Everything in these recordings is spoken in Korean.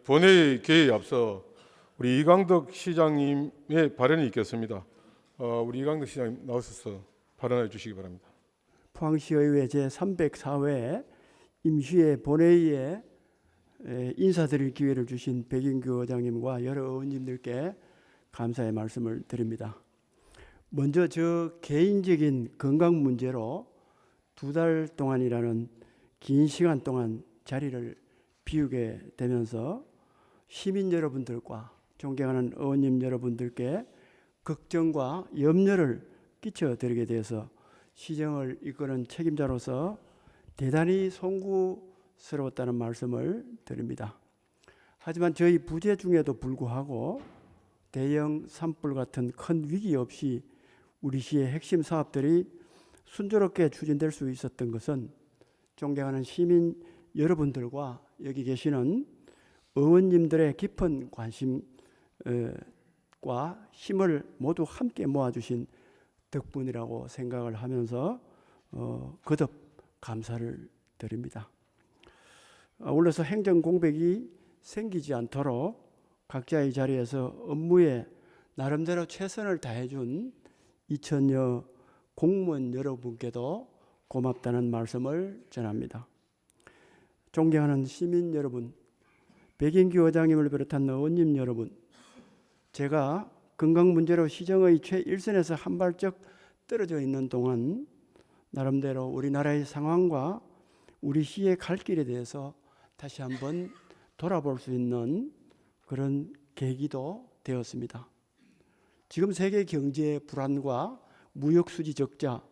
본회의 개의에 앞서 우리 이광덕 시장님의 발언이 있겠습니다. 우리 이광덕 시장님 나오셔서 발언해 주시기 바랍니다. 포항시의회 제304회 임시회 본회의에 인사드릴 기회를 주신 백인규 의장님과 여러 의원님들께 감사의 말씀을 드립니다. 먼저 저 개인적인 건강 문제로 2달 동안이라는 긴 시간 동안 자리를 비우게 되면서 시민 여러분들과 존경하는 의원님 여러분들께 걱정과 염려를 끼쳐드리게 되어서 시정을 이끄는 책임자로서 대단히 송구스러웠다는 말씀을 드립니다. 하지만 저희 부재 중에도 불구하고 대형 산불 같은 큰 위기 없이 우리 시의 핵심 사업들이 순조롭게 추진될 수 있었던 것은 존경하는 시민 여러분들과 여기 계시는 의원님들의 깊은 관심과 힘을 모두 함께 모아주신 덕분이라고 생각을 하면서 거듭 감사를 드립니다. 올라서 행정 공백이 생기지 않도록 각자의 자리에서 업무에 나름대로 최선을 다해준 2,000여 공무원 여러분께도 고맙다는 말씀을 전합니다. 존경하는 시민 여러분, 백인규 의장님을 비롯한 의원님 여러분, 제가 건강 문제로 시정의 최일선에서 한 발짝 떨어져 있는 동안 나름대로 우리나라의 상황과 우리 시의 갈 길에 대해서 다시 한번 돌아볼 수 있는 그런 계기도 되었습니다. 지금 세계 경제의 불안과 무역 수지 적자,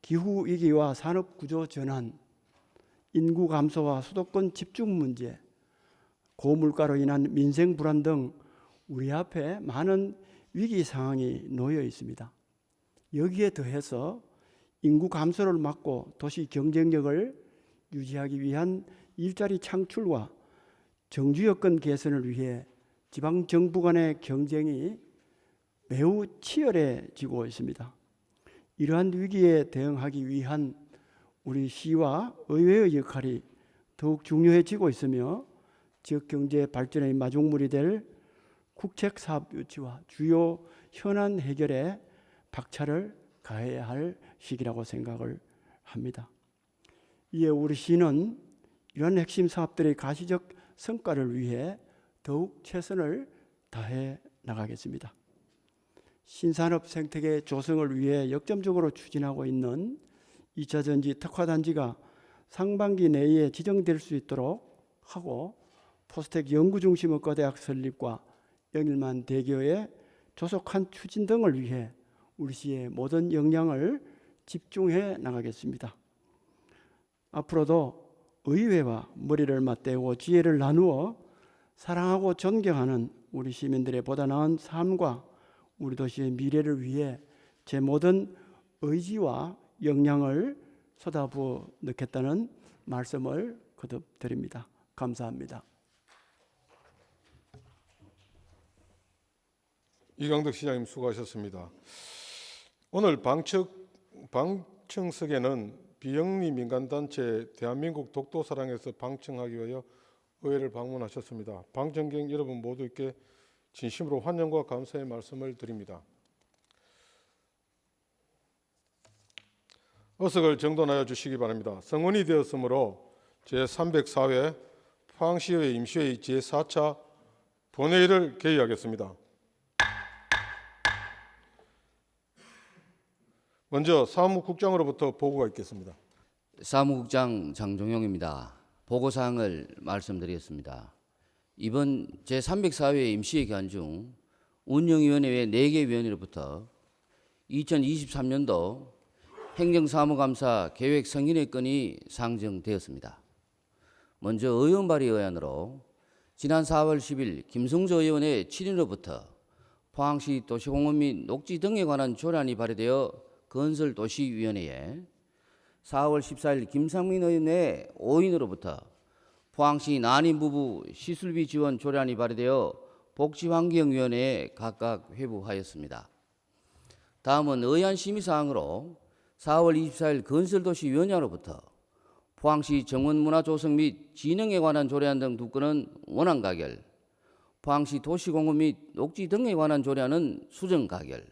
기후 위기와 산업 구조 전환, 인구 감소와 수도권 집중 문제, 고물가로 인한 민생 불안 등 우리 앞에 많은 위기 상황이 놓여 있습니다. 여기에 더해서 인구 감소를 막고 도시 경쟁력을 유지하기 위한 일자리 창출과 정주 여건 개선을 위해 지방 정부 간의 경쟁이 매우 치열해지고 있습니다. 이러한 위기에 대응하기 위한 우리 시와 의회의 역할이 더욱 중요해지고 있으며 지역 경제 발전의 마중물이 될 국책 사업 유치와 주요 현안 해결에 박차를 가해야 할 시기라고 생각을 합니다. 이에 우리 시는 이러한 핵심 사업들의 가시적 성과를 위해 더욱 최선을 다해 나가겠습니다. 신산업 생태계 조성을 위해 역점적으로 추진하고 있는 2차전지 특화단지가 상반기 내에 지정될 수 있도록 하고 포스텍 연구중심의과대학 설립과 영일만 대교의 조속한 추진 등을 위해 우리 시의 모든 역량을 집중해 나가겠습니다. 앞으로도 의회와 머리를 맞대고 지혜를 나누어 사랑하고 존경하는 우리 시민들의 보다 나은 삶과 우리 도시의 미래를 위해 제 모든 의지와 역량을 쏟아부어 넣겠다는 말씀을 거듭 드립니다. 감사합니다. 이광덕 시장님 수고하셨습니다. 오늘 방청석에는 비영리 민간단체 대한민국 독도사랑에서 방청하기 위하여 의회를 방문하셨습니다. 방청객 여러분 모두께 진심으로 환영과 감사의 말씀을 드립니다. 어석을 정돈하여 주시기 바랍니다. 성원이 되었으므로 제304회 포항시의회 임시회의 제4차 본회의를 개의하겠습니다. 먼저 사무국장으로부터 보고가 있겠습니다. 사무국장 장종용입니다. 보고사항을 말씀드리겠습니다. 이번 제304회 임시회 기간 중 운영위원회의 4개 위원회로부터 2023년도 행정사무감사 계획 승인의 건이 상정되었습니다. 먼저 의원 발의 의안으로 지난 4월 10일 김성조 의원의 친인으로부터 포항시 도시공원 및 녹지 등에 관한 조례안이 발의되어 건설도시위원회에 4월 14일 김상민 의원의 5인으로부터 포항시 난임부부 시술비 지원 조례안이 발의되어 복지환경위원회에 각각 회부하였습니다. 다음은 의안 심의사항으로 4월 24일 건설도시위원회로부터 포항시 정원문화 조성 및 진흥에 관한 조례안 등 2건은 원안 가결, 포항시 도시공원 및 녹지 등에 관한 조례안은 수정 가결,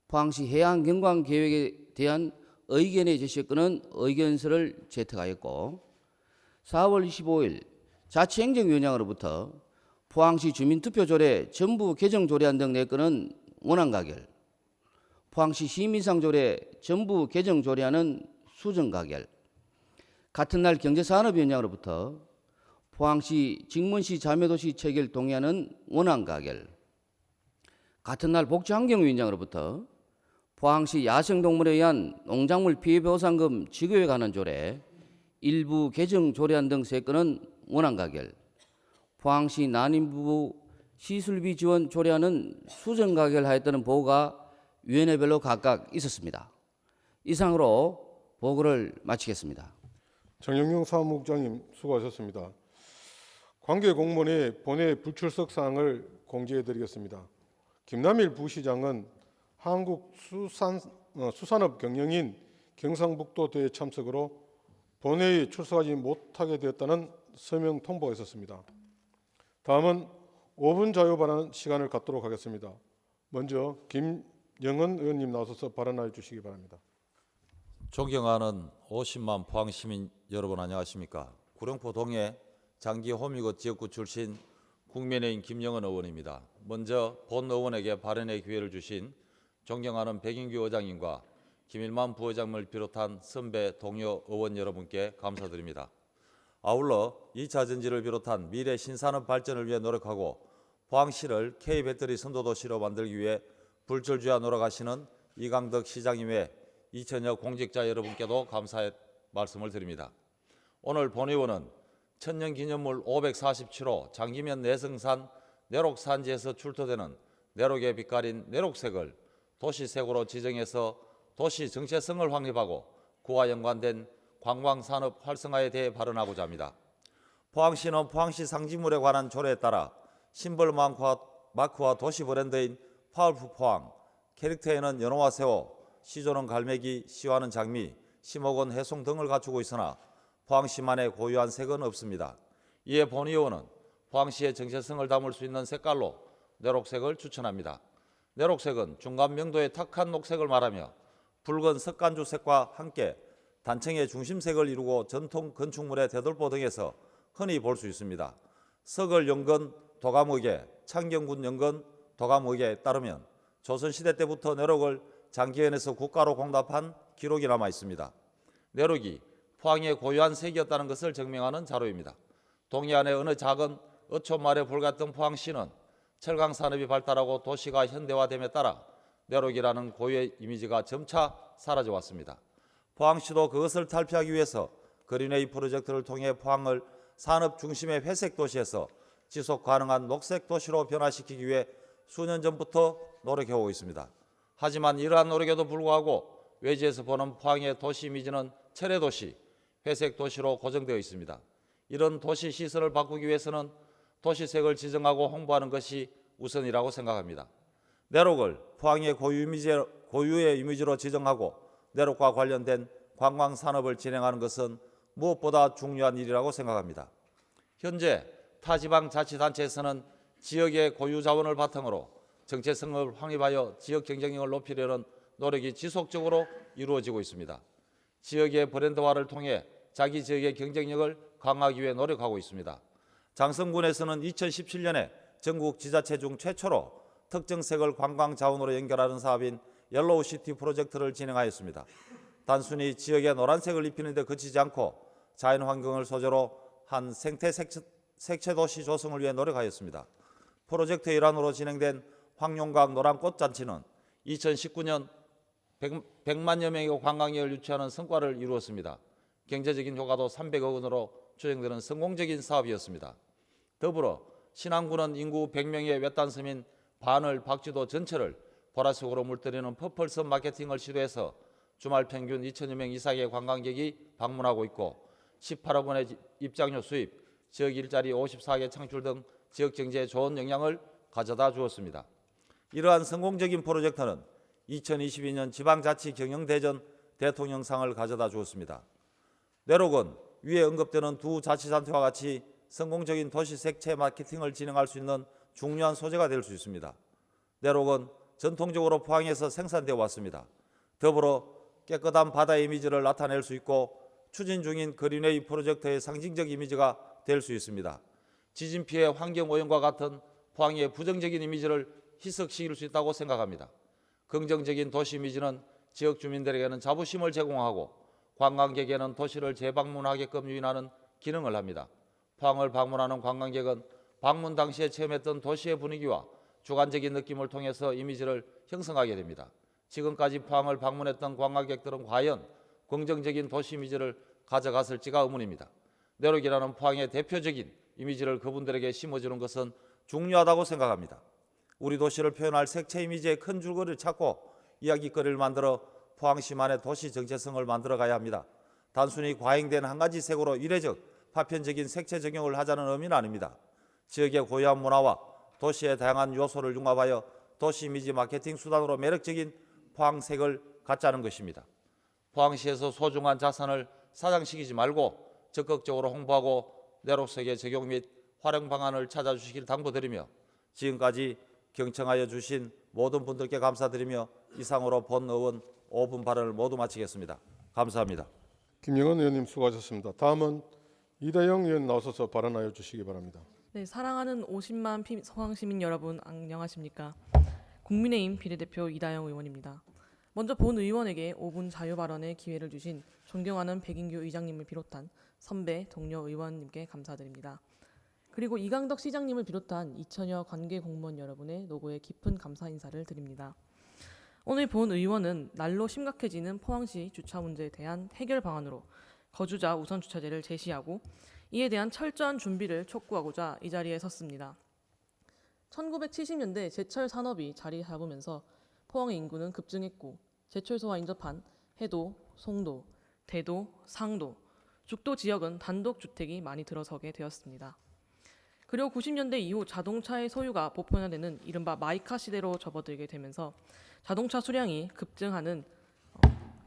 포항시 해양경관 계획에 대한 의견의 제시 건은 의견서를 채택하였고, 4월 25일 자치행정위원장으로부터 포항시 주민투표조례 전부 개정 조례안 등 4건은 원안 가결, 포항시 시민상조례 전부 개정 조례안은 수정 가결, 같은 날 경제산업위원장으로부터 포항시 직문시 자매도시 체결 동의안은 원안 가결, 같은 날 복지환경위원장으로부터 포항시 야생동물에 의한 농작물 피해보상금 지급에 관한 조례 일부 개정 조례안 등 3건은 원안 가결, 포항시 난임부부 시술비 지원 조례안은 수정 가결하였다는 보고가 위원회별로 각각 있었습니다. 이상으로 보고를 마치겠습니다. 정영용 사무국장님 수고하셨습니다. 관계 공무원의 본회 불출석 사항을 공지해 드리겠습니다. 김남일 부시장은 한국수산업경영인 경상북도 대회 참석으로 본회의에 출석하지 못하게 되었다는 서명 통보가 있었습니다. 다음은 5분 자유 발언 시간을 갖도록 하겠습니다. 먼저 김영은 의원님 나서서 발언해 주시기 바랍니다. 존경하는 50만 포항 시민 여러분 안녕하십니까? 구룡포 동해 장기 호미곶 지역구 출신 국민의힘 김영은 의원입니다. 먼저 본 의원에게 발언의 기회를 주신 존경하는 백인규 의장님과 김일만 부의장을 비롯한 선배 동료 의원 여러분께 감사드립니다. 아울러 2차 전지를 비롯한 미래 신산업 발전을 위해 노력하고 포항시를 K배터리 선도도시로 만들기 위해 불철주야 노력하시는 이강덕 시장님 외 2천여 공직자 여러분께도 감사의 말씀을 드립니다. 오늘 본의원은 천년기념물 547호 장기면 내성산 내록산지에서 출토되는 내록의 빛깔인 내록색을 도시색으로 지정해서 도시 정체성을 확립하고 그와 연관된 관광산업 활성화에 대해 발언하고자 합니다. 포항시는 포항시 상징물에 관한 조례에 따라 심벌 마크와 도시 브랜드인 파울프 포항, 캐릭터에는 연어와 새우, 시조는 갈매기, 시와는 장미, 시목은 해송 등을 갖추고 있으나 포항시만의 고유한 색은 없습니다. 이에 본의원은 포항시의 정체성을 담을 수 있는 색깔로 내록색을 추천합니다. 내록색은 중간 명도의 탁한 녹색을 말하며 붉은 석간주색과 함께 단청의 중심색을 이루고 전통 건축물의 대돌보 등에서 흔히 볼 수 있습니다. 서걸 연건 도감의계, 창경군 연건 도감의계에 따르면 조선시대 때부터 내록을 장기현에서 국가로 공답한 기록이 남아 있습니다. 내록이 포항의 고유한 색이었다는 것을 증명하는 자료입니다. 동해안의 어느 작은 어촌마을에 불과했던 포항시는 철강산업이 발달하고 도시가 현대화됨에 따라 내록이라는 고유의 이미지가 점차 사라져 왔습니다. 포항시도 그것을 탈피하기 위해서 그린웨이 프로젝트를 통해 포항을 산업 중심의 회색 도시에서 지속 가능한 녹색 도시로 변화시키기 위해 수년 전부터 노력해오고 있습니다. 하지만 이러한 노력에도 불구하고 외지에서 보는 포항의 도시 이미지는 철의 회색 도시로 고정되어 있습니다. 이런 도시 시설을 바꾸기 위해서는 도시색을 지정하고 홍보하는 것이 우선이라고 생각합니다. 내록을 포항의 고유의 이미지로 지정하고 내록과 관련된 관광산업을 진행하는 것은 무엇보다 중요한 일이라고 생각합니다. 현재 타지방자치단체에서는 지역의 고유 자원을 바탕으로 정체성을 확립하여 지역 경쟁력을 높이려는 노력이 지속적으로 이루어지고 있습니다. 지역의 브랜드화를 통해 자기 지역의 경쟁력을 강화하기 위해 노력하고 있습니다. 장성군에서는 2017년에 전국 지자체 중 최초로 특정색을 관광 자원으로 연결하는 사업인 옐로우시티 프로젝트를 진행하였습니다. 단순히 지역에 노란색을 입히는 데 그치지 않고 자연환경을 소재로 한 생태 색채도시 조성을 위해 노력하였습니다. 프로젝트의 일환으로 진행된 황룡각 노란꽃잔치는 2019년 100만여 명의 관광객을 유치하는 성과를 이루었습니다. 경제적인 효과도 300억 원으로 추정되는 성공적인 사업이었습니다. 더불어 신안군은 인구 100명의 외딴 섬인 반을 박쥐도 전체를 보라색으로 물들이는 퍼플섬 마케팅을 시도해서 주말 평균 2천여 명 이상의 관광객이 방문하고 있고 18억 원의 입장료 수입, 지역 일자리 54개 창출 등 지역 경제에 좋은 영향을 가져다 주었습니다. 이러한 성공적인 프로젝트는 2022년 지방자치 경영대전 대통령상을 가져다 주었습니다. 내록은 위에 언급되는 두 자치단체와 같이 성공적인 도시 색채 마케팅을 진행할 수 있는 중요한 소재가 될 수 있습니다. 내록은 전통적으로 포항에서 생산되어 왔습니다. 더불어 깨끗한 바다의 이미지를 나타낼 수 있고 추진 중인 그린웨이 프로젝트의 상징적 이미지가 될 수 있습니다. 지진 피해 환경 오염과 같은 포항의 부정적인 이미지를 희석시킬 수 있다고 생각합니다. 긍정적인 도시 이미지는 지역 주민들에게는 자부심을 제공하고 관광객에게는 도시를 재방문하게끔 유인하는 기능을 합니다. 포항을 방문하는 관광객은 방문 당시에 체험했던 도시의 분위기와 주관적인 느낌을 통해서 이미지를 형성하게 됩니다. 지금까지 포항을 방문했던 관광객들은 과연 긍정적인 도시 이미지를 가져갔을지가 의문입니다. 내록이라는 포항의 대표적인 이미지를 그분들에게 심어주는 것은 중요하다고 생각합니다. 우리 도시를 표현할 색채 이미지의 큰 줄거리를 찾고 이야기거리를 만들어 포항시만의 도시 정체성을 만들어 가야 합니다. 단순히 과잉된 한 가지 색으로 이례적 파편적인 색채 적용을 하자는 의미는 아닙니다. 지역의 고유한 문화와 도시의 다양한 요소를 융합하여 도시 이미지 마케팅 수단으로 매력적인 포항색을 갖자는 것입니다. 포항시에서 소중한 자산을 사장시키지 말고 적극적으로 홍보하고 내록 속의 적용 및 활용 방안을 찾아주시길 당부드리며 지금까지 경청하여 주신 모든 분들께 감사드리며 이상으로 본 의원 5분 발언을 모두 마치겠습니다. 감사합니다. 김영은 의원님 수고하셨습니다. 다음은 이다영 의원 나오셔서 발언하여 주시기 바랍니다. 네, 사랑하는 50만 포항 시민 여러분 안녕하십니까? 국민의힘 비례대표 이다영 의원입니다. 먼저 본 의원에게 5분 자유 발언의 기회를 주신 존경하는 백인규 의장님을 비롯한 선배 동료 의원님께 감사드립니다. 그리고 이강덕 시장님을 비롯한 2천여 관계 공무원 여러분의 노고에 깊은 감사 인사를 드립니다. 오늘 본 의원은 날로 심각해지는 포항시 주차 문제에 대한 해결 방안으로 거주자 우선 주차제를 제시하고 이에 대한 철저한 준비를 촉구하고자 이 자리에 섰습니다. 1970년대 제철 산업이 자리 잡으면서 포항의 인구는 급증했고 제철소와 인접한 해도, 송도, 대도, 상도, 죽도 지역은 단독 주택이 많이 들어서게 되었습니다. 그리고 90년대 이후 자동차의 소유가 보편화되는 이른바 마이카 시대로 접어들게 되면서 자동차 수량이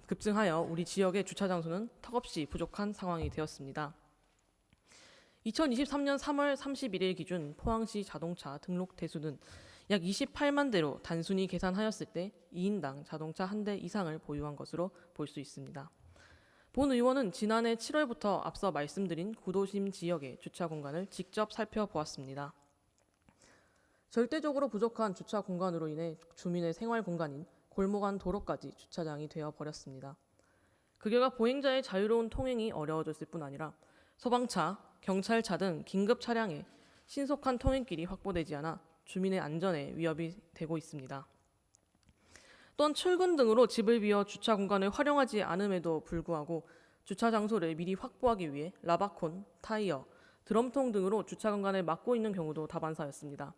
급증하여 우리 지역의 주차 장소는 턱없이 부족한 상황이 되었습니다. 2023년 3월 31일 기준 포항시 자동차 등록 대수는 약 28만 대로 단순히 계산하였을 때 2인당 자동차 한 대 이상을 보유한 것으로 볼 수 있습니다. 본 의원은 지난해 7월부터 앞서 말씀드린 구도심 지역의 주차 공간을 직접 살펴보았습니다. 절대적으로 부족한 주차 공간으로 인해 주민의 생활 공간인 골목 안 도로까지 주차장이 되어 버렸습니다. 그 결과 보행자의 자유로운 통행이 어려워졌을 뿐 아니라 소방차, 경찰차 등 긴급 차량의 신속한 통행길이 확보되지 않아 주민의 안전에 위협이 되고 있습니다. 또한 출근 등으로 집을 비워 주차 공간을 활용하지 않음에도 불구하고 주차 장소를 미리 확보하기 위해 라바콘, 타이어, 드럼통 등으로 주차 공간을 막고 있는 경우도 다반사였습니다.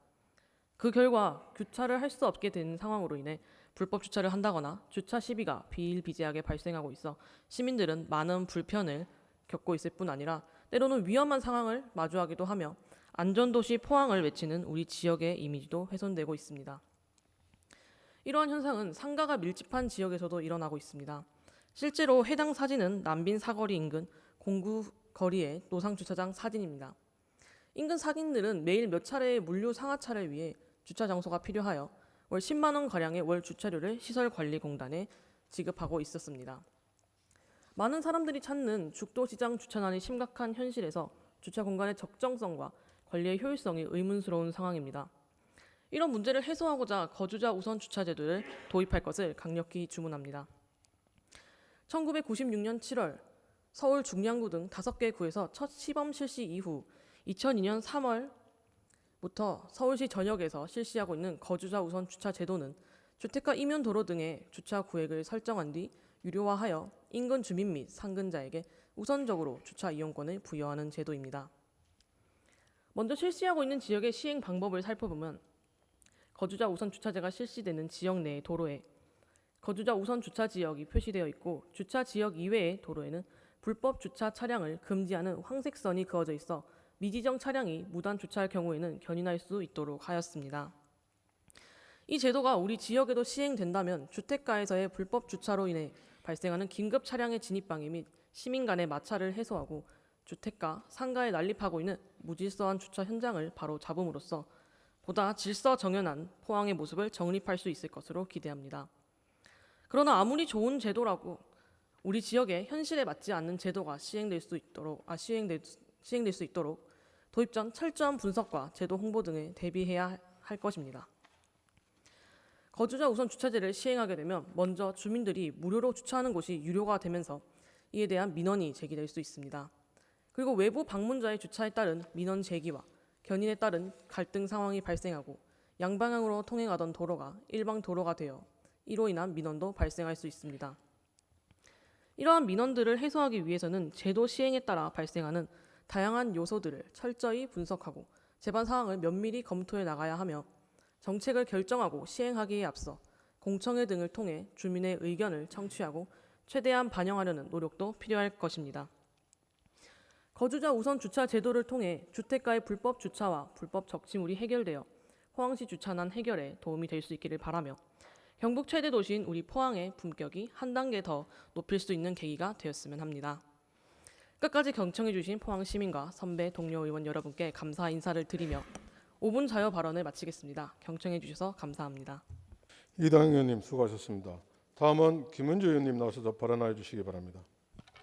그 결과 주차를 할 수 없게 된 상황으로 인해 불법 주차를 한다거나 주차 시비가 비일비재하게 발생하고 있어 시민들은 많은 불편을 겪고 있을 뿐 아니라 때로는 위험한 상황을 마주하기도 하며 안전도시 포항을 외치는 우리 지역의 이미지도 훼손되고 있습니다. 이러한 현상은 상가가 밀집한 지역에서도 일어나고 있습니다. 실제로 해당 사진은 남빈 사거리 인근 공구 거리의 노상주차장 사진입니다. 인근 상인들은 매일 몇 차례의 물류 상하차를 위해 주차 장소가 필요하여 월 10만 원 가량의 월 주차료를 시설관리공단에 지급하고 있었습니다. 많은 사람들이 찾는 죽도시장 주차난이 심각한 현실에서 주차 공간의 적정성과 관리의 효율성이 의문스러운 상황입니다. 이런 문제를 해소하고자 거주자 우선 주차 제도를 도입할 것을 강력히 주문합니다. 1996년 7월 서울 중량구 등 5개 구에서 첫 시범 실시 이후 2002년 3월부터 서울시 전역에서 실시하고 있는 거주자 우선 주차 제도는 주택가 이면 도로 등의 주차 구획을 설정한 뒤 유료화하여 인근 주민 및 상근자에게 우선적으로 주차 이용권을 부여하는 제도입니다. 먼저 실시하고 있는 지역의 시행 방법을 살펴보면 거주자 우선 주차제가 실시되는 지역 내의 도로에 거주자 우선 주차 지역이 표시되어 있고 주차 지역 이외의 도로에는 불법 주차 차량을 금지하는 황색선이 그어져 있어 미지정 차량이 무단 주차할 경우에는 견인할 수 있도록 하였습니다. 이 제도가 우리 지역에도 시행된다면 주택가에서의 불법 주차로 인해 발생하는 긴급 차량의 진입 방해 및 시민 간의 마찰을 해소하고 주택가, 상가에 난립하고 있는 무질서한 주차 현장을 바로 잡음으로써 보다 질서 정연한 포항의 모습을 정립할 수 있을 것으로 기대합니다. 그러나 아무리 좋은 제도라고 우리 지역의 현실에 맞지 않는 제도가 시행될 수 있도록 도입 전 철저한 분석과 제도 홍보 등에 대비해야 할 것입니다. 거주자 우선 주차제를 시행하게 되면 먼저 주민들이 무료로 주차하는 곳이 유료가 되면서 이에 대한 민원이 제기될 수 있습니다. 그리고 외부 방문자의 주차에 따른 민원 제기와 견인에 따른 갈등 상황이 발생하고 양방향으로 통행하던 도로가 일방 도로가 되어 이로 인한 민원도 발생할 수 있습니다. 이러한 민원들을 해소하기 위해서는 제도 시행에 따라 발생하는 다양한 요소들을 철저히 분석하고 제반 사항을 면밀히 검토해 나가야 하며 정책을 결정하고 시행하기에 앞서 공청회 등을 통해 주민의 의견을 청취하고 최대한 반영하려는 노력도 필요할 것입니다. 거주자 우선 주차 제도를 통해 주택가의 불법 주차와 불법 적치물이 해결되어 포항시 주차난 해결에 도움이 될 수 있기를 바라며 경북 최대 도시인 우리 포항의 품격이 한 단계 더 높일 수 있는 계기가 되었으면 합니다. 끝까지 경청해 주신 포항 시민과 선배 동료 의원 여러분께 감사 인사를 드리며 5분 자유 발언을 마치겠습니다. 경청해 주셔서 감사합니다. 이당 의원님 수고하셨습니다. 다음은 김은주 의원님 나오셔서 발언하여 주시기 바랍니다.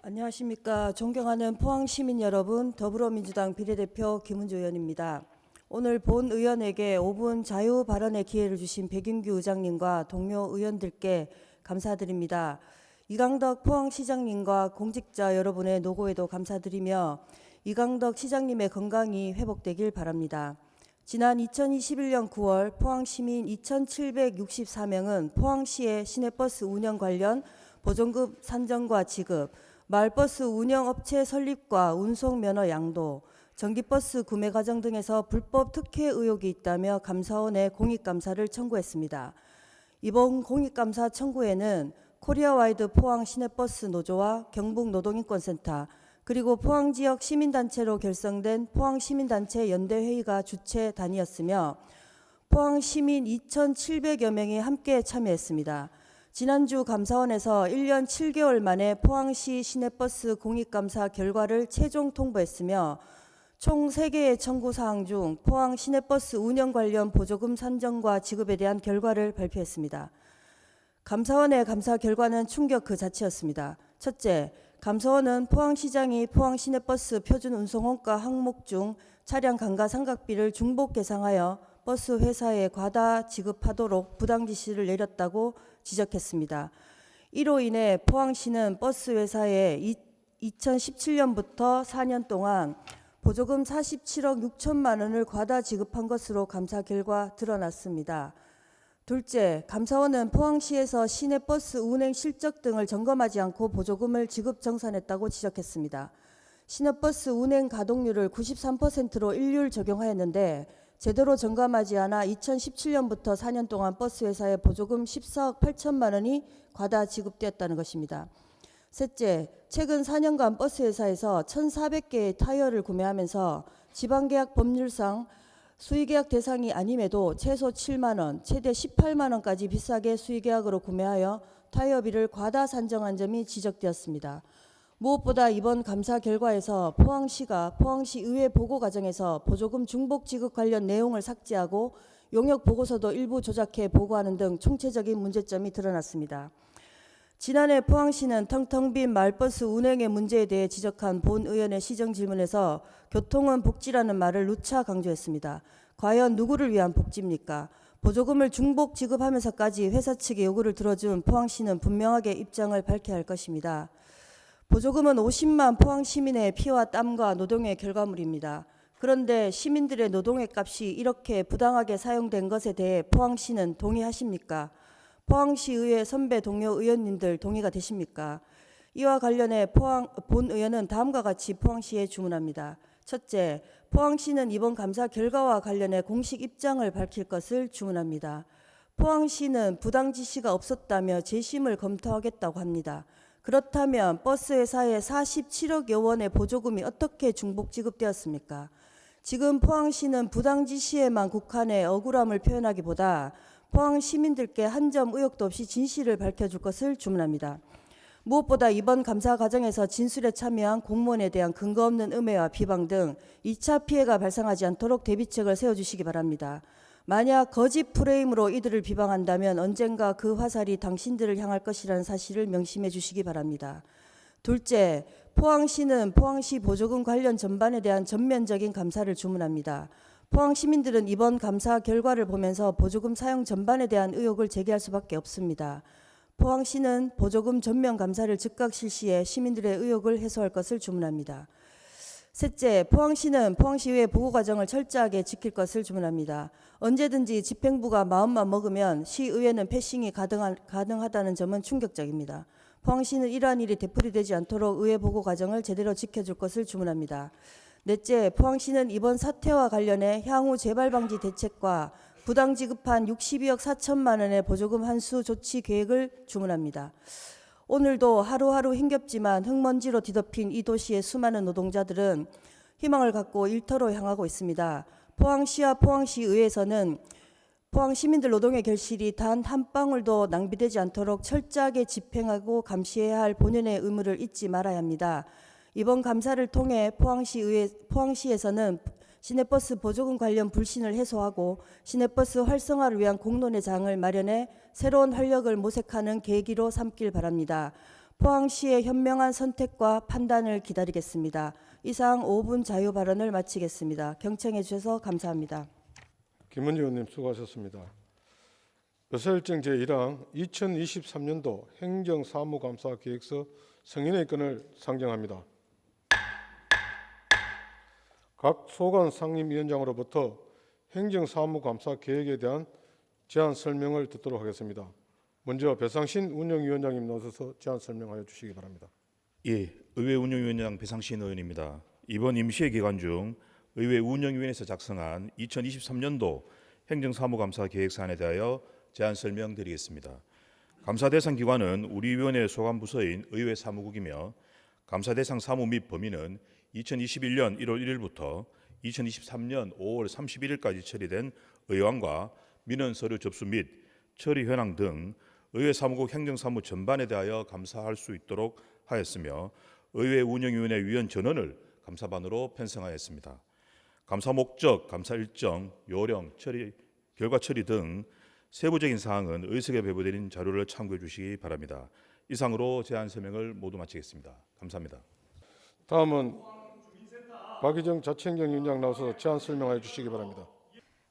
안녕하십니까. 존경하는 포항 시민 여러분, 더불어민주당 비례대표 김은주 의원입니다. 오늘 본 의원에게 5분 자유 발언의 기회를 주신 백인규 의장님과 동료 의원들께 감사드립니다. 이강덕 포항시장님과 공직자 여러분의 노고에도 감사드리며 이강덕 시장님의 건강이 회복되길 바랍니다. 지난 2021년 9월 포항시민 2,764명은 포항시의 시내버스 운영 관련 보존금 산정과 지급, 마을버스 운영업체 설립과 운송면허 양도, 전기버스 구매 과정 등에서 불법 특혜 의혹이 있다며 감사원에 공익감사를 청구했습니다. 이번 공익감사 청구에는 코리아와이드 포항 시내버스 노조와 경북노동인권센터 그리고 포항지역 시민단체로 결성된 포항시민단체 연대회의가 주최단이었으며 포항시민 2,700여 명이 함께 참여했습니다. 지난주 감사원에서 1년 7개월 만에 포항시 시내버스 공익감사 결과를 최종 통보했으며 총 3개의 청구사항 중 포항 시내버스 운영 관련 보조금 산정과 지급에 대한 결과를 발표했습니다. 감사원의 감사 결과는 충격 그 자체였습니다. 첫째, 감사원은 포항시장이 포항 시내버스 표준 운송 원가 항목 중 차량 감가 상각비를 중복 계상하여 버스 회사에 과다 지급하도록 부당 지시를 내렸다고 지적했습니다. 이로 인해 포항시는 버스 회사에 2017년부터 4년 동안 보조금 47억 6천만 원을 과다 지급한 것으로 감사 결과 드러났습니다. 둘째, 감사원은 포항시에서 시내버스 운행 실적 등을 점검하지 않고 보조금을 지급 정산했다고 지적했습니다. 시내버스 운행 가동률을 93%로 일률 적용하였는데 제대로 점검하지 않아 2017년부터 4년 동안 버스 회사에 보조금 14억 8천만 원이 과다 지급되었다는 것입니다. 셋째, 최근 4년간 버스 회사에서 1,400개의 타이어를 구매하면서 지방계약 법률상 수의계약 대상이 아님에도 최소 7만 원, 최대 18만 원까지 비싸게 수의계약으로 구매하여 타이어비를 과다 산정한 점이 지적되었습니다. 무엇보다 이번 감사 결과에서 포항시가 포항시 의회 보고 과정에서 보조금 중복 지급 관련 내용을 삭제하고 용역 보고서도 일부 조작해 보고하는 등 총체적인 문제점이 드러났습니다. 지난해 포항시는 텅텅 빈 마을버스 운행의 문제에 대해 지적한 본 의원의 시정 질문에서 교통은 복지라는 말을 누차 강조했습니다. 과연 누구를 위한 복지입니까? 보조금을 중복 지급하면서까지 회사 측의 요구를 들어준 포항시는 분명하게 입장을 밝혀야 할 것입니다. 보조금은 50만 포항 시민의 피와 땀과 노동의 결과물입니다. 그런데 시민들의 노동의 값이 이렇게 부당하게 사용된 것에 대해 포항시는 동의하십니까? 포항시의회 선배 동료 의원님들 동의가 되십니까? 이와 관련해 본 의원은 다음과 같이 포항시에 주문합니다. 첫째, 포항시는 이번 감사 결과와 관련해 공식 입장을 밝힐 것을 주문합니다. 포항시는 부당 지시가 없었다며 재심을 검토하겠다고 합니다. 그렇다면 버스 회사에 47억여 원의 보조금이 어떻게 중복 지급되었습니까? 지금 포항시는 부당 지시에만 국한해 억울함을 표현하기보다 포항 시민들께 한 점 의혹도 없이 진실을 밝혀줄 것을 주문합니다. 무엇보다 이번 감사 과정에서 진술에 참여한 공무원에 대한 근거 없는 음해와 비방 등 2차 피해가 발생하지 않도록 대비책을 세워주시기 바랍니다. 만약 거짓 프레임으로 이들을 비방한다면 언젠가 그 화살이 당신들을 향할 것이라는 사실을 명심해 주시기 바랍니다. 둘째, 포항시는 포항시 보조금 관련 전반에 대한 전면적인 감사를 주문합니다. 포항 시민들은 이번 감사 결과를 보면서 보조금 사용 전반에 대한 의혹을 제기할 수밖에 없습니다. 포항시는 보조금 전면 감사를 즉각 실시해 시민들의 의혹을 해소할 것을 주문합니다. 셋째, 포항시는 포항시의회 보고 과정을 철저하게 지킬 것을 주문합니다. 언제든지 집행부가 마음만 먹으면 시의회는 패싱이 가능하다는 점은 충격적입니다. 포항시는 이러한 일이 되풀이되지 않도록 의회 보고 과정을 제대로 지켜줄 것을 주문합니다. 넷째, 포항시는 이번 사태와 관련해 향후 재발 방지 대책과 부당 지급한 62억 4천만 원의 보조금 환수 조치 계획을 주문합니다. 오늘도 하루하루 힘겹지만 흙먼지로 뒤덮인 이 도시의 수많은 노동자들은 희망을 갖고 일터로 향하고 있습니다. 포항시와 포항시의회에서는 포항 시민들 노동의 결실이 단 한 방울도 낭비되지 않도록 철저하게 집행하고 감시해야 할 본연의 의무를 잊지 말아야 합니다. 이번 감사를 통해 포항시에서는 시내버스 보조금 관련 불신을 해소하고 시내버스 활성화를 위한 공론의 장을 마련해 새로운 활력을 모색하는 계기로 삼길 바랍니다. 포항시의 현명한 선택과 판단을 기다리겠습니다. 이상 5분 자유 발언을 마치겠습니다. 경청해 주셔서 감사합니다. 김은지 의원님 수고하셨습니다. 여사일정 제1항 2023년도 행정사무감사 계획서 승인의 건을 상정합니다. 각 소관 상임위원장으로부터 행정사무감사 계획에 대한 제안 설명을 듣도록 하겠습니다. 먼저 배상신 운영위원장님 나오셔서 제안 설명하여 주시기 바랍니다. 예, 의회 운영위원장 배상신 의원입니다. 이번 임시회 기간 중 의회 운영위원회에서 작성한 2023년도 행정사무감사 계획사안에 대하여 제안 설명드리겠습니다. 감사 대상 기관은 우리 위원회 소관 부서인 의회 사무국이며 감사 대상 사무 및 범위는 2021년 1월 1일부터 2023년 5월 31일까지 처리된 의안과 민원 서류 접수 및 처리 현황 등 의회 사무국 행정사무 전반에 대하여 감사할 수 있도록 하였으며 의회 운영위원회 위원 전원을 감사반으로 편성하였습니다. 감사 목적, 감사 일정, 요령, 결과 처리 등 세부적인 사항은 의석에 배부된 자료를 참고해 주시기 바랍니다. 이상으로 제안 설명을 모두 마치겠습니다. 감사합니다. 다음은 박희정 자치행정위원장 나와서 제안 설명하여 주시기 바랍니다.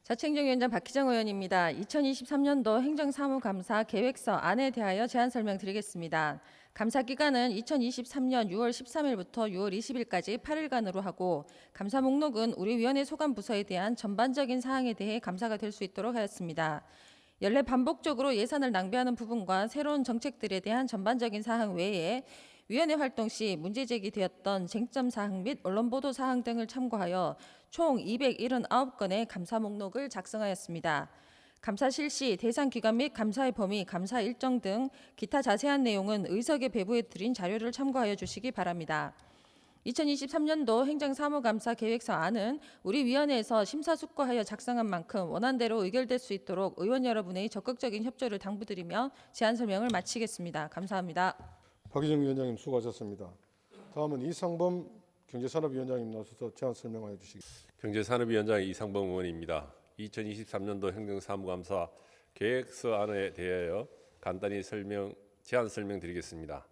자치행정위원장 박희정 의원입니다. 2023년도 행정사무감사 계획서 안에 대하여 제안 설명드리겠습니다. 감사 기간은 2023년 6월 13일부터 6월 20일까지 8일간으로 하고 감사 목록은 우리 위원회 소관 부서에 대한 전반적인 사항에 대해 감사가 될 수 있도록 하였습니다. 연례 반복적으로 예산을 낭비하는 부분과 새로운 정책들에 대한 전반적인 사항 외에 위원회 활동 시 문제 제기되었던 쟁점 사항 및 언론 보도 사항 등을 참고하여 총 279건의 감사 목록을 작성하였습니다. 감사 실시, 대상 기간 및 감사의 범위, 감사 일정 등 기타 자세한 내용은 의석에 배부해 드린 자료를 참고하여 주시기 바랍니다. 2023년도 행정사무감사 계획서 안은 우리 위원회에서 심사숙고하여 작성한 만큼 원안대로 의결될 수 있도록 의원 여러분의 적극적인 협조를 당부드리며 제안 설명을 마치겠습니다. 감사합니다. 박희정 위원장님 수고하셨습니다. 다음은 이상범 경제산업위원장님 나오셔서 제안 설명하여 주시기 바랍니다. 경제산업위원장 이상범 의원입니다. 2023년도 행정사무감사 계획서안에 대하여 간단히 제안 설명드리겠습니다.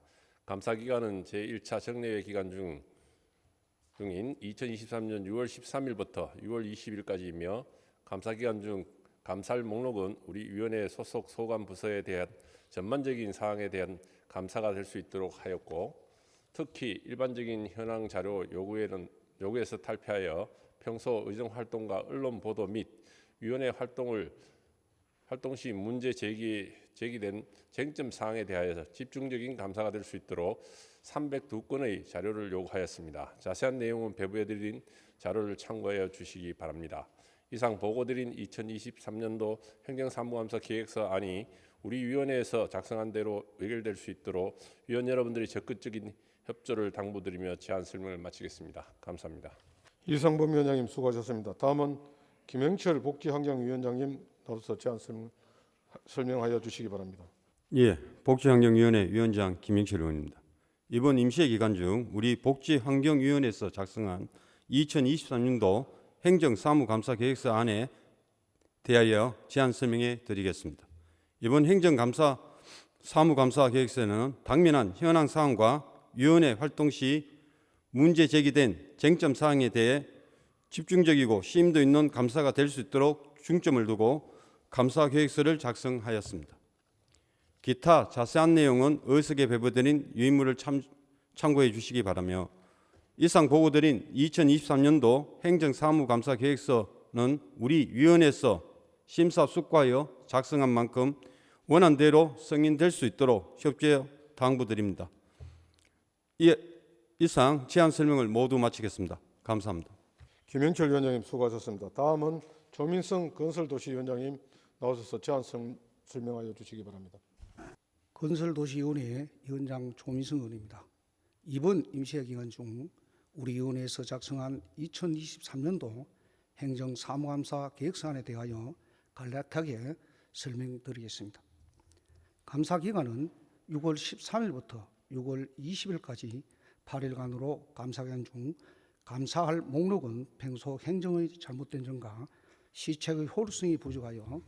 감사 기간은 제1차 정례회 기간 중인 2023년 6월 13일부터 6월 20일까지이며 감사 기간 중 감사할 목록은 우리 위원회 소속 소관 부서에 대한 전반적인 사항에 대한 감사가 될 수 있도록 하였고, 특히 일반적인 현황 자료 요구에서 탈피하여 평소 의정 활동과 언론 보도 및 위원회 활동 시 문제 제기된 쟁점 사항에 대하여 집중적인 감사가 될 수 있도록 302건의 자료를 요구하였습니다. 자세한 내용은 배부해드린 자료를 참고하여 주시기 바랍니다. 이상 보고드린 2023년도 행정사무감사 계획서안이 우리 위원회에서 작성한 대로 의결될 수 있도록 위원 여러분들의 적극적인 협조를 당부드리며 제안 설명을 마치겠습니다. 감사합니다. 이상범 위원장님 수고하셨습니다. 다음은 김영철 복지환경위원장님 나와서 제안 설명하여 주시기 바랍니다. 예, 복지환경위원회 위원장 김영철 의원입니다. 이번 임시회 기간 중 우리 복지환경위원회에서 작성한 2023년도 행정사무감사계획서 안에 대하여 제안 설명해 드리겠습니다. 이번 행정감사 사무감사계획서는 당면한 현황 사항과 위원회 활동 시 문제 제기된 쟁점 사항에 대해 집중적이고 심도 있는 감사가 될 수 있도록 중점을 두고 감사계획서를 작성하였습니다. 기타 자세한 내용은 의석에 배부드린 유인물을 참고해 주시기 바라며 이상 보고드린 2023년도 행정사무감사계획서는 우리 위원회에서 심사숙고하여 작성한 만큼 원안대로 승인될 수 있도록 협조해 당부드립니다. 이상 제안 설명을 모두 마치겠습니다. 감사합니다. 김영철 위원장님 수고하셨습니다. 다음은 조민성 건설도시위원장님 나오셔서 제안 설명하여 주시기 바랍니다. 건설도시위원회 위원장 조민성 의원입니다. 이번 임시회 기간 중 우리 위원회에서 작성한 2023년도 행정사무감사 계획서안에 대하여 간략하게 설명드리겠습니다. 감사 기간은 6월 13일부터 6월 20일까지 8일간으로 감사 기간 중 감사할 목록은 평소 행정의 잘못된 점과 시책의 효율성이 부족하여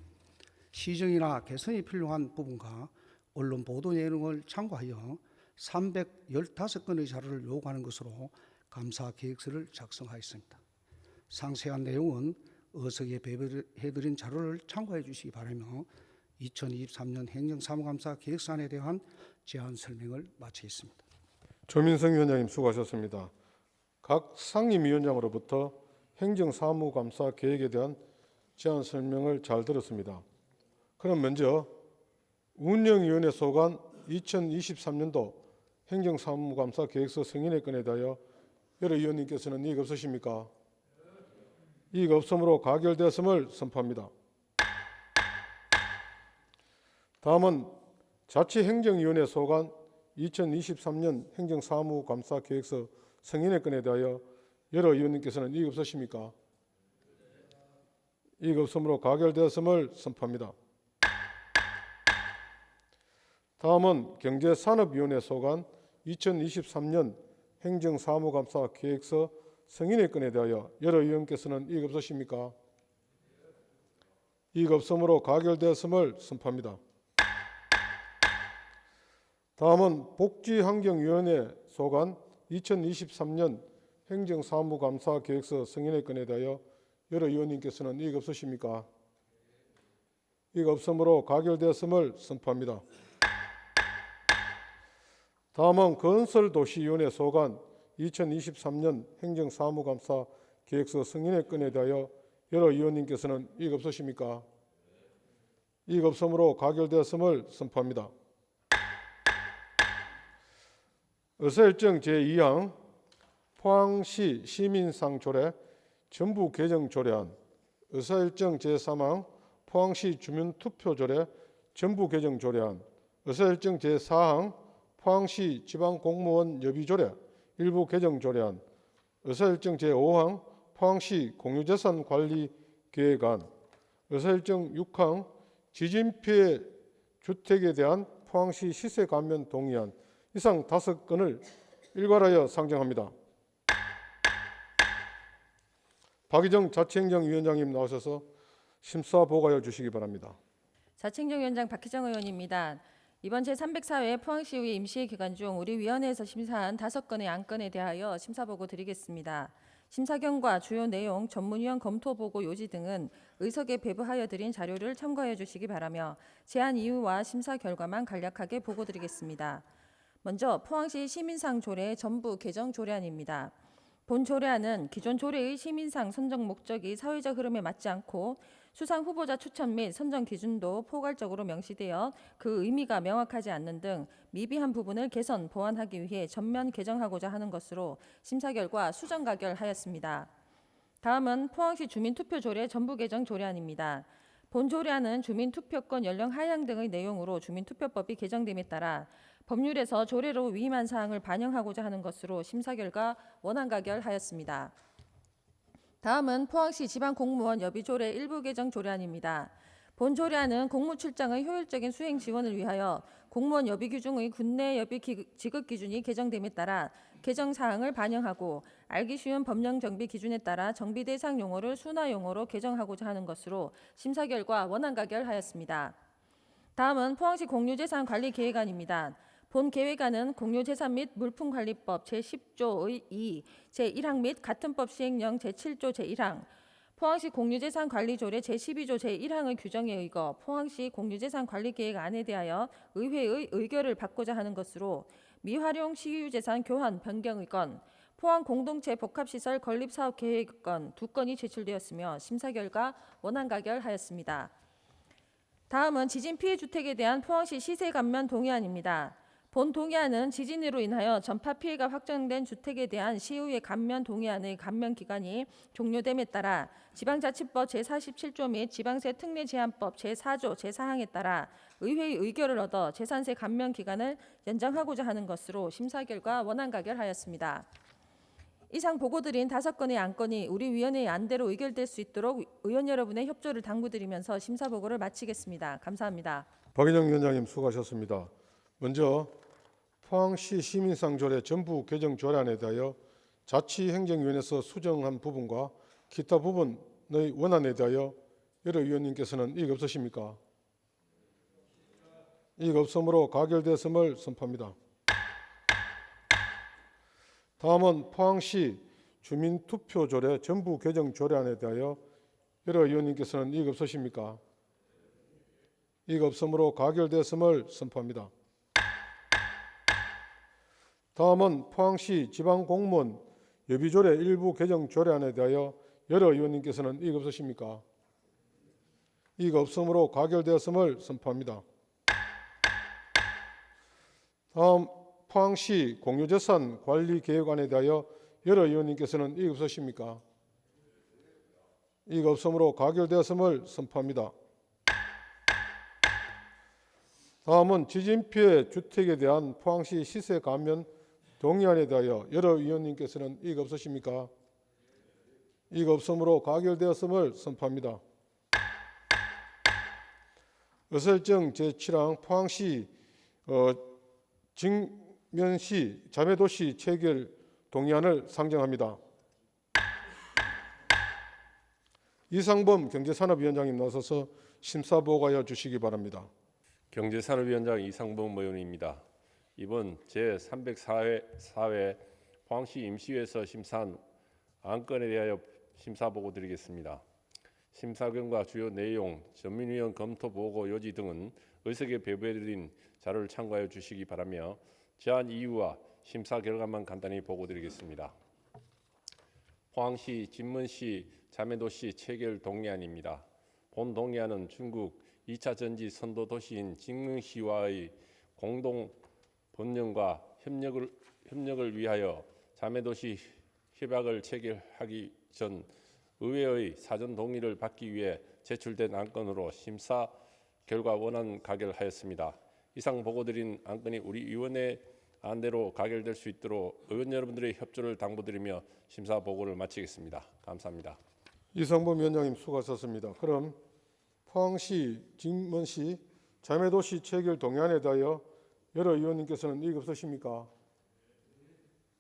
시정이나 개선이 필요한 부분과 언론 보도 내용을 참고하여 315건의 자료를 요구하는 것으로 감사 계획서를 작성하였습니다. 상세한 내용은 의석에 배부해드린 자료를 참고해 주시기 바라며 2023년 행정사무감사 계획서안에 대한 제안 설명을 마치겠습니다. 조민성 위원장님 수고하셨습니다. 각 상임위원장으로부터 행정사무감사 계획에 대한 제안 설명을 잘 들었습니다. 그럼 먼저 운영위원회 소관 2023년도 행정사무감사 계획서 승인의 건에 대하여 여러 위원님께서는 이의 없으십니까? 이의 없으므로 가결되었음을 선포합니다. 다음은 자치행정위원회 소관 2023년 행정사무감사 계획서 승인의 건에 대하여 여러 위원님께서는 이의 없으십니까? 이의 없으므로 가결되었음을 선포합니다. 다음은 경제산업위원회 소관 2023년 행정사무감사 계획서 승인의 건에 대하여 여러 위원께서는 이의 없으십니까? 이의 없으므로 가결되었음을 선포합니다. 다음은 복지환경위원회 소관 2023년 행정사무감사 계획서 승인의 건에 대하여 여러 위원님께서는 이의 없으십니까? 이의 없으므로 가결되었음을 선포합니다. 다음은 건설도시위원회 소관 2023년 행정사무감사 계획서 승인의 건에 대하여 여러 위원님께서는 이의 없으십니까? 이의 없으므로 가결되었음을 선포합니다. 의사일정 제2항 포항시 시민상 조례 전부 개정 조례안, 의사일정 제3항 포항시 주민투표 조례 전부 개정 조례안, 의사일정 제4항 포항시 지방공무원 여비조례 일부 개정 조례안, 의사일정 제5항 포항시 공유재산 관리 계획안, 의사일정 6항 지진피해 주택에 대한 포항시 시세 감면 동의안, 이상 5건을 일괄하여 상정합니다. 박희정 자치행정위원장님 나오셔서 심사 보고하여 주시기 바랍니다. 자치행정위원장 박희정 의원입니다. 이번 제304회 포항시의회 임시회 기간 중 우리 위원회에서 심사한 5건의 안건에 대하여 심사보고 드리겠습니다. 심사 경과, 주요 내용, 전문위원 검토보고 요지 등은 의석에 배부하여 드린 자료를 참고하여 주시기 바라며 제안 이유와 심사 결과만 간략하게 보고 드리겠습니다. 먼저 포항시 시민상 조례 전부 개정 조례안입니다. 본 조례안은 기존 조례의 시민상 선정 목적이 사회적 흐름에 맞지 않고 수상 후보자 추천 및 선정 기준도 포괄적으로 명시되어 그 의미가 명확하지 않는 등 미비한 부분을 개선, 보완하기 위해 전면 개정하고자 하는 것으로 심사 결과 수정 가결하였습니다. 다음은 포항시 주민투표조례 전부 개정 조례안입니다. 본 조례안은 주민투표권 연령 하향 등의 내용으로 주민투표법이 개정됨에 따라 법률에서 조례로 위임한 사항을 반영하고자 하는 것으로 심사 결과 원안 가결하였습니다. 다음은 포항시 지방공무원 여비조례 일부 개정 조례안입니다. 본 조례안은 공무 출장의 효율적인 수행 지원을 위하여 공무원 여비 규정의 군내 여비 지급 기준이 개정됨에 따라 개정 사항을 반영하고 알기 쉬운 법령 정비 기준에 따라 정비 대상 용어를 순화 용어로 개정하고자 하는 것으로 심사 결과 원안 가결하였습니다. 다음은 포항시 공유재산 관리 계획안입니다. 본 계획안은 공유재산 및 물품관리법 제10조의 2, 제1항 및 같은 법 시행령 제7조 제1항, 포항시 공유재산관리조례 제12조 제1항의 규정에 의거 포항시 공유재산관리계획안에 대하여 의회의 의결을 받고자 하는 것으로 미활용 시유재산 교환 변경의 건, 포항 공동체 복합시설 건립사업 계획 건 2건이 제출되었으며 심사 결과 원안 가결하였습니다. 다음은 지진 피해 주택에 대한 포항시 시세 감면 동의안입니다. 본 동의안은 지진으로 인하여 전파 피해가 확정된 주택에 대한 시의회 감면 동의안의 감면 기간이 종료됨에 따라 지방자치법 제47조 및 지방세 특례 제한법 제4조 제4항에 따라 의회의 의결을 얻어 재산세 감면 기간을 연장하고자 하는 것으로 심사 결과 원안 가결하였습니다. 이상 보고드린 5건의 안건이 우리 위원회의 안대로 의결될 수 있도록 의원 여러분의 협조를 당부드리면서 심사 보고를 마치겠습니다. 감사합니다. 박인영 위원장님 수고하셨습니다. 먼저 포항시 시민상조례 전부 개정 조례안에 대하여 자치행정위원회에서 수정한 부분과 기타 부분의 원안에 대하여 여러 위원님께서는 이의 없으십니까? 이의 없으므로 가결되었음을 선포합니다. 다음은 포항시 주민투표조례 전부 개정 조례안에 대하여 여러 위원님께서는 이의 없으십니까? 이의 없으므로 가결되었음을 선포합니다. 다음은 포항시 지방공무원 여비조례 일부 개정 조례안에 대하여 여러 의원님께서는 이의 없으십니까? 이의 없으므로 가결되었음을 선포합니다. 다음 포항시 공유재산 관리 계획안에 대하여 여러 의원님께서는 이의 없으십니까? 이의 없으므로 가결되었음을 선포합니다. 다음은 지진 피해 주택에 대한 포항시 시세 감면 동의안에 대하여 여러 위원님께서는 이의가 없으십니까? 이의가 없으므로 가결되었음을 선포합니다. 의설정 제7항 포항시 직면시 자매도시 체결 동의안을 상정합니다. 이상범 경제산업위원장님 나서서 심사보고하여 주시기 바랍니다. 경제산업위원장 이상범 의원입니다. 이번 제304회 포항시 임시회에서 심사한 안건에 대하여 심사보고 드리겠습니다. 심사 결과 주요 내용, 전민위원 검토 보고 요지 등은 의석에 배부해드린 자료를 참고하여 주시기 바라며 제안 이유와 심사 결과만 간단히 보고 드리겠습니다. 포항시 진문시 자매도시 체결 동의안입니다. 본 동의안은 중국 2차 전지 선도 도시인 직문시와의 공동 번영과 협력을 위하여 자매도시 협약을 체결하기 전 의회의 사전 동의를 받기 위해 제출된 안건으로 심사 결과 원안 가결하였습니다. 이상 보고드린 안건이 우리 위원회 안대로 가결될 수 있도록 의원 여러분들의 협조를 당부드리며 심사 보고를 마치겠습니다. 감사합니다. 이상범 위원장님 수고하셨습니다. 그럼 포항시 직문시 자매도시 체결 동의안에 대하여 여러 의원님께서는 이의 없으십니까?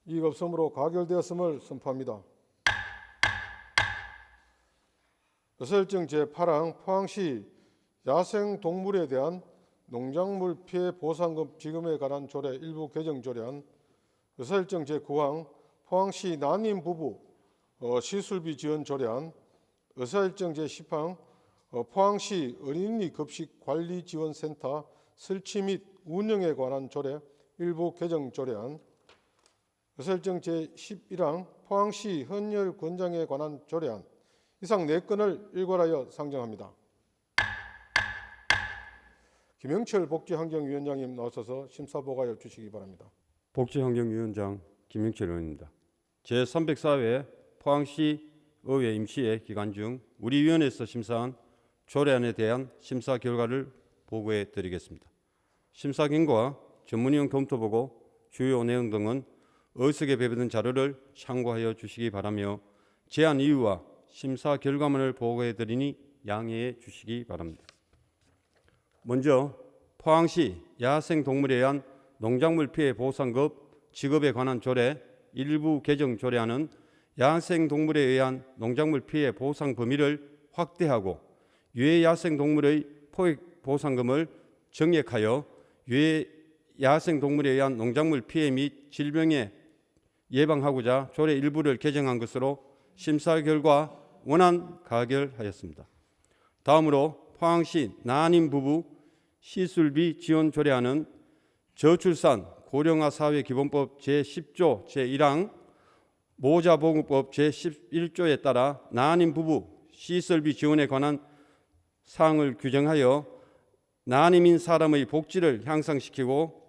이의 없으므로 가결되었음을 선포합니다. 의설정 제8항 포항시 야생동물에 대한 농작물 피해 보상금 지급에 관한 조례 일부 개정 조례안, 의설정 제9항 포항시 난임 부부 시술비 지원 조례안, 의사일정 제10항 포항시 어린이 급식 관리 지원센터 설치 및 운영에 관한 조례 일부 개정 조례안, 의사일정 제11항 포항시 헌혈 권장에 관한 조례안, 이상 4건을 일괄하여 상정합니다. 김영철 복지환경위원장님 나오셔서 심사보고하여 주시기 바랍니다. 복지환경위원장 김영철 의원입니다. 제304회 포항시 의회 임시회 기간 중 우리 위원회에서 심사한 조례안에 대한 심사 결과를 보고해 드리겠습니다. 심사 결과 전문위원 검토보고 주요 내용 등은 의석에 배부된 자료를 참고하여 주시기 바라며 제안 이유와 심사 결과만을 보고해 드리니 양해해 주시기 바랍니다. 먼저 포항시 야생동물에 의한 농작물 피해 보상급 지급에 관한 조례 일부 개정 조례안은 야생동물에 의한 농작물 피해 보상 범위를 확대하고 유해 야생동물의 포획 보상금을 정액하여 유해 야생동물에 의한 농작물 피해 및 질병에 예방하고자 조례 일부를 개정한 것으로 심사 결과 원안 가결하였습니다. 다음으로 포항시 난임 부부 시술비 지원 조례안은 저출산 고령화 사회 기본법 제10조 제1항 모자보호법 제11조에 따라 난임 부부 시설비 지원에 관한 사항을 규정하여 난임인 사람의 복지를 향상시키고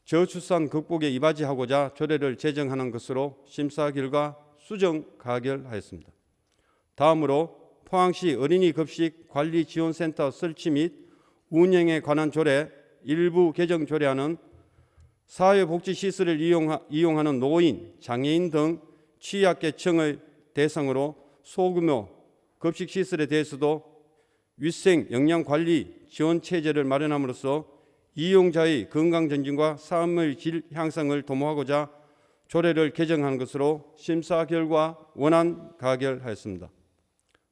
저출산 극복에 이바지하고자 조례를 제정하는 것으로 심사 결과 수정 가결하였습니다. 다음으로 포항시 어린이 급식 관리 지원센터 설치 및 운영에 관한 조례 일부 개정 조례안은 사회복지시설을 이용하는 노인, 장애인 등 취약계층을 대상으로 소규모 급식시설에 대해서도 위생 영양관리 지원체제를 마련함으로써 이용자의 건강증진과 삶의 질 향상을 도모하고자 조례를 개정한 것으로 심사 결과 원안 가결하였습니다.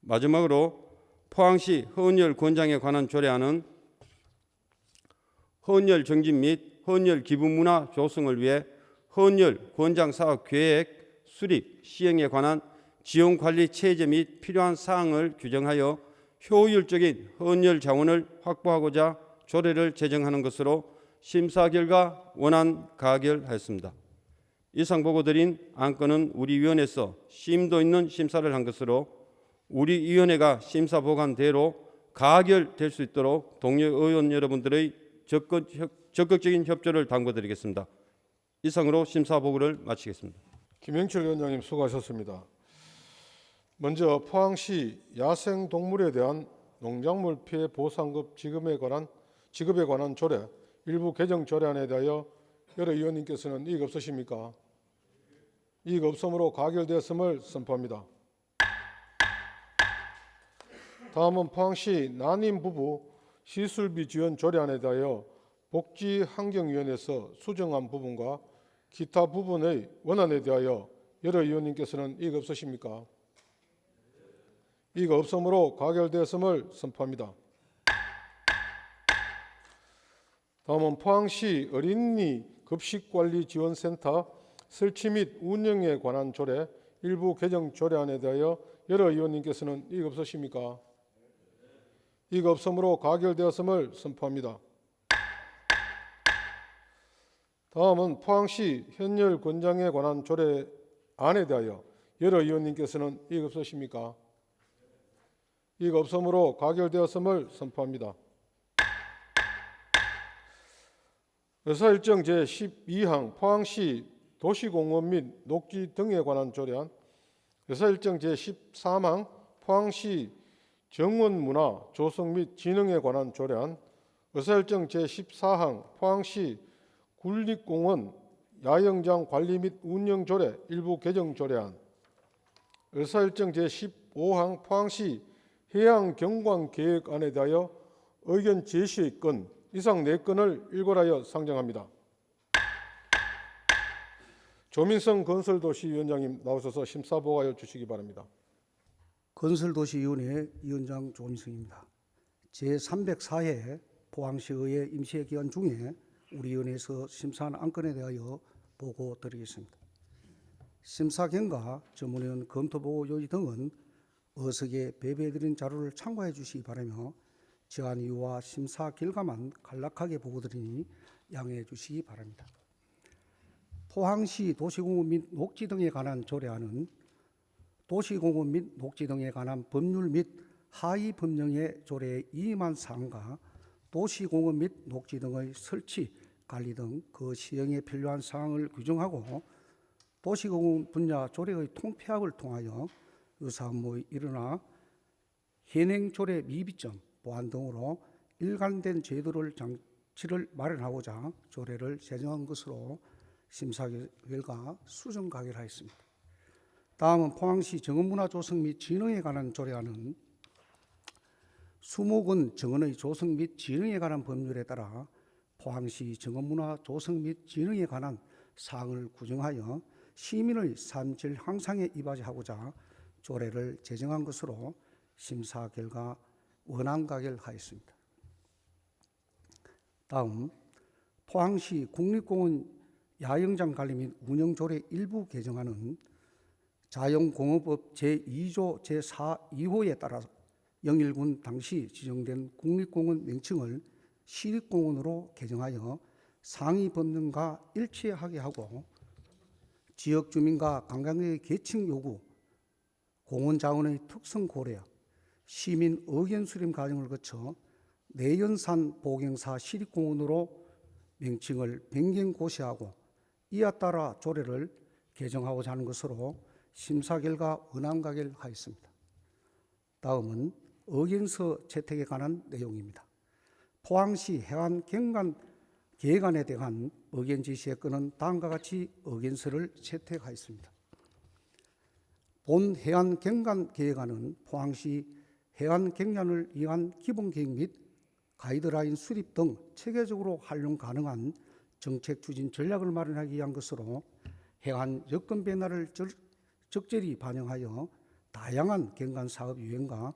마지막으로 포항시 헌혈 권장에 관한 조례안은 헌혈 정진 및 헌혈 기부 문화 조성을 위해 헌혈 권장 사업 계획 수립 시행에 관한 지원 관리 체제 및 필요한 사항을 규정하여 효율적인 헌혈 자원을 확보하고자 조례를 제정하는 것으로 심사 결과 원안 가결하였습니다. 이상 보고드린 안건은 우리 위원회에서 심도 있는 심사를 한 것으로 우리 위원회가 심사 보고한 대로 가결될 수 있도록 동료 의원 여러분들의 적극적인 협조를 당부드리겠습니다. 이상으로 심사 보고를 마치겠습니다. 김영철 위원장님 수고하셨습니다. 먼저 포항시 야생동물에 대한 농작물 피해 보상급 지급에 관한 조례 일부 개정 조례안에 대하여 여러 의원님께서는 이의 없으십니까? 이의 없음으로 가결되었음을 선포합니다. 다음은 포항시 난임 부부 시술비 지원 조례안에 대하여 복지환경위원회에서 수정한 부분과 기타 부분의 원안에 대하여 여러 의원님께서는 이의 없으십니까? 이의 없음으로 가결되었음을 선포합니다. 다음은 포항시 어린이 급식관리지원센터 설치 및 운영에 관한 조례 일부 개정 조례안에 대하여 여러 의원님께서는 이의 없으십니까? 이의 없음으로 가결되었음을 선포합니다. 다음은 포항시 헌혈 권장에 관한 조례안에 대하여 여러 의원님께서는 이의 없으십니까? 이의 없음으로 가결되었음을 선포합니다. 의사일정 제12항 포항시 도시공원 및 녹지 등에 관한 조례안, 의사일정 제13항 포항시 정원문화 조성 및 진흥에 관한 조례안, 의사일정 제14항 포항시 군립공원 야영장 관리 및 운영 조례 일부 개정 조례안, 의사일정 제15항 포항시 해양경관계획안에 대하여 의견 제시의 건 이상 4건을 일괄하여 상정합니다. 조민성 건설도시위원장님 나오셔서 심사보고하여 주시기 바랍니다. 건설도시위원회 위원장 조민성입니다. 제304회 포항시의회 임시회 기간 중에 우리 위원회에서 심사한 안건에 대하여 보고드리겠습니다. 심사 결과 전문위원 검토보고 요지 등은 어석에 배부해드린 자료를 참고해 주시기 바라며 제안 이유와 심사 결과만 간략하게 보고드리니 양해해 주시기 바랍니다. 포항시 도시공원 및 녹지 등에 관한 조례안은 도시공원 및 녹지 등에 관한 법률 및 하위 법령의 조례에 위임한 사항과 도시공원 및 녹지 등의 설치, 관리 등 그 시행에 필요한 사항을 규정하고 도시공원 분야 조례의 통폐합을 통하여 의사업무의 일어나 현행 조례 미비점, 보완 등으로 일관된 제도를 장치를 마련하고자 조례를 제정한 것으로 심사 결과 수정 가결하였습니다. 다음은 포항시 정원문화 조성 및 진흥에 관한 조례안은 수목원 정원의 조성 및 진흥에 관한 법률에 따라 포항시 정원문화 조성 및 진흥에 관한 사항을 규정하여 시민의 삶질 향상에 이바지하고자 조례를 제정한 것으로 심사 결과 원안 가결하였습니다. 다음 포항시 국립공원 야영장 관리 및 운영조례 일부 개정안은 자연공원법 제2조 제4.2호에 따라 영일군 당시 지정된 국립공원 명칭을 시립공원으로 개정하여 상위 법령과 일치하게 하고 지역 주민과 관광객의 계층 요구, 공원 자원의 특성 고려, 시민 의견 수렴 과정을 거쳐 내연산 보경사 시립공원으로 명칭을 변경 고시하고 이에 따라 조례를 개정하고자 하는 것으로 심사 결과 원안 가결하였습니다. 다음은 의견서 채택에 관한 내용입니다. 포항시 해안 경관 계획안에 대한 의견 제시의 건은 다음과 같이 의견서를 채택하였습니다. 본 해안 경관 계획안은 포항시 해안 경관을 위한 기본 계획 및 가이드라인 수립 등 체계적으로 활용 가능한 정책 추진 전략을 마련하기 위한 것으로 해안 여건 변화를 적절히 반영하여 다양한 경관 사업 유형과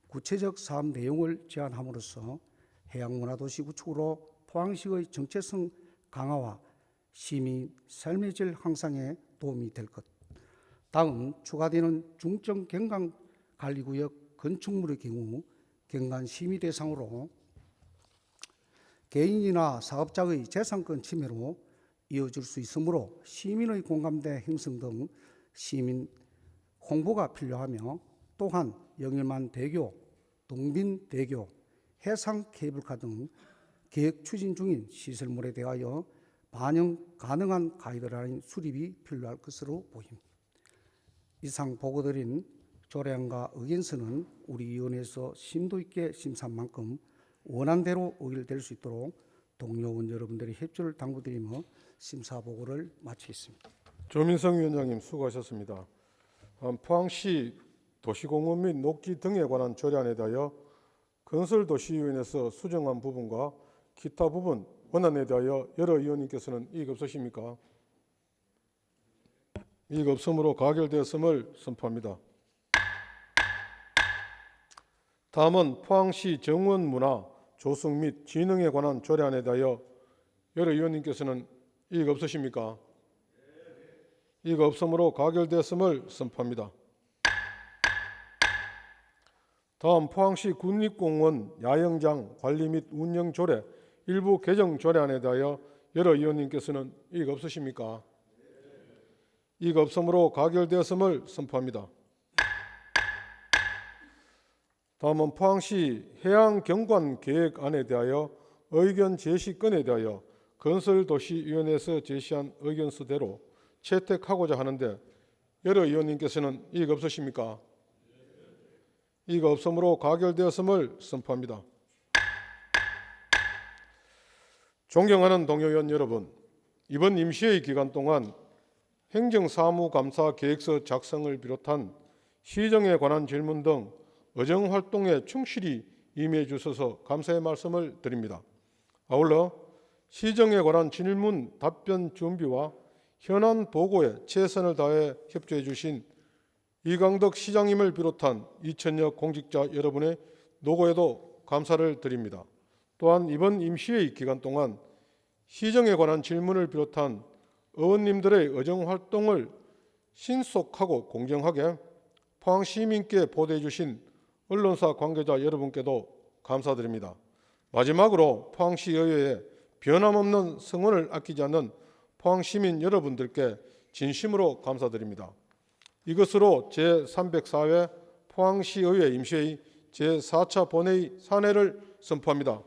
구체적 사업 내용을 제안함으로써 해양문화도시 구축으로 포항시의 정체성 강화와 시민 삶의 질 향상에 도움이 될 것. 다음 추가되는 중점 경관 관리구역 건축물의 경우 경관 심의 대상으로 개인이나 사업자의 재산권 침해로 이어질 수 있으므로 시민의 공감대 형성 등 시민 홍보가 필요하며 또한 영일만 대교, 동빈 대교, 해상 케이블카 등 계획 추진 중인 시설물에 대하여 반영 가능한 가이드라인 수립이 필요할 것으로 보입니다. 이상 보고드린 조례안과 의견서는 우리 위원회에서 심도 있게 심사한 만큼 원안대로 의결될 수 있도록 동료 의원 여러분들의 협조를 당부드리며 심사 보고를 마치겠습니다. 조민성 위원장님 수고하셨습니다. 포항시 도시공원 및 녹지 등에 관한 조례안에 대하여 건설도시위원회에서 수정한 부분과 기타 부분 원안에 대하여 여러 의원님께서는 이의 없으십니까? 이의 없으므로 가결되었음을 선포합니다. 다음은 포항시 정원문화 조성 및 진흥에 관한 조례안에 대하여 여러 의원님께서는 이의 없으십니까? 이의 없으므로 가결되었음을 선포합니다. 다음 포항시 국립공원 야영장 관리 및 운영 조례 일부 개정 조례안에 대하여 여러 의원님께서는 이의 없으십니까? 이의 없으므로 가결되었음을 선포합니다. 다음은 포항시 해양경관계획안에 대하여 의견 제시건에 대하여 건설도시위원회에서 제시한 의견서대로 채택하고자 하는데 여러 의원님께서는 이의가 없으십니까? 이의가 없으므로 가결되었음을 선포합니다. 존경하는 동료 의원 여러분, 이번 임시회의 기간 동안 행정사무감사 계획서 작성을 비롯한 시정에 관한 질문 등 의정활동에 충실히 임해 주셔서 감사의 말씀을 드립니다. 아울러 시정에 관한 질문 답변 준비와 현안 보고에 최선을 다해 협조해 주신 이강덕 시장님을 비롯한 2,000여 공직자 여러분의 노고에도 감사를 드립니다. 또한 이번 임시회의 기간 동안 시정에 관한 질문을 비롯한 의원님들의 의정활동을 신속하고 공정하게 포항 시민께 보도해 주신 언론사 관계자 여러분께도 감사드립니다. 마지막으로 포항시 의회에 변함없는 성원을 아끼지 않는 포항 시민 여러분들께 진심으로 감사드립니다. 이것으로 제304회 포항시 의회 임시회의 제4차 본회의 산회를 선포합니다.